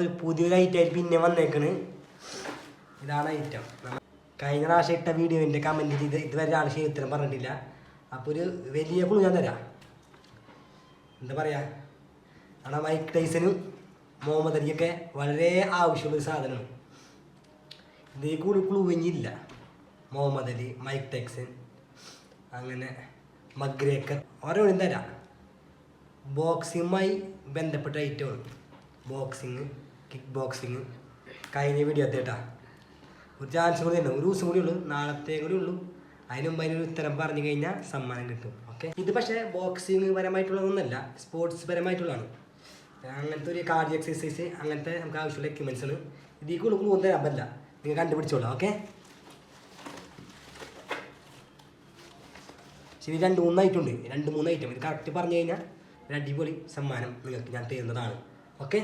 ഒരു പുതിയൊരു ഐറ്റമായിട്ട് പിന്നെ വന്നേക്കണ്. ഇതാണ് ഐറ്റം. കഴിഞ്ഞ പ്രാവശ്യം ഇട്ട വീഡിയോൻ്റെ കമൻറ്റിൽ ഇതുവരെ ആൾ ശരി ഉത്തരം പറഞ്ഞിട്ടില്ല. അപ്പോൾ ഒരു വലിയ ക്ലൂ ഞാൻ തരാം. എന്താ പറയുക, അവിടെ മൈക്ക് ടൈസനും മുഹമ്മദ് അലിയൊക്കെ വളരെ ആവശ്യമുള്ളൊരു സാധനമാണ്. ഇതേ കൂടി ക്ലൂ ഇനിയില്ല. മുഹമ്മദ് അലി, മൈക്ക് ടൈസൺ, അങ്ങനെ മഗ്രേക്കർ ഓരോന്നും തരാം. ബോക്സിങ്ങുമായി ബന്ധപ്പെട്ട ഐറ്റമാണ്. Boxing, kick boxing. കഴിഞ്ഞ വീഡിയോ എത്തേട്ടാ. ഒരു ചാൻസ് കൂടി തന്നെ, ഒരു ദിവസം കൂടി ഉള്ളൂ, നാളത്തെ കൂടി ഉള്ളൂ. അതിന് മുമ്പ് അതിനൊരു ഉത്തരം പറഞ്ഞു കഴിഞ്ഞാൽ സമ്മാനം കിട്ടും. ഓക്കെ, ഇത് പക്ഷേ ബോക്സിങ് പരമായിട്ടുള്ളതൊന്നുമല്ല, സ്പോർട്സ് പരമായിട്ടുള്ളതാണ്. അങ്ങനത്തെ ഒരു കാർഡിയോ എക്സസൈസ്, അങ്ങനത്തെ നമുക്ക് ആവശ്യമുള്ള എക്യുപ്മെൻറ്റ്സ് ആണ്. ഇതിൽ കൂടുതൽ കൂടുതൽ അബല്ല, നിങ്ങൾ കണ്ടുപിടിച്ചോളാം. ഓക്കെ, ശരി. 2-3 ഐറ്റം ഉണ്ട്, 2-3 ഐറ്റം. ഇത് കറക്റ്റ് പറഞ്ഞു കഴിഞ്ഞാൽ ഒരു അടിപൊളി സമ്മാനം നിങ്ങൾക്ക് ഞാൻ തരുന്നതാണ്. ഓക്കെ.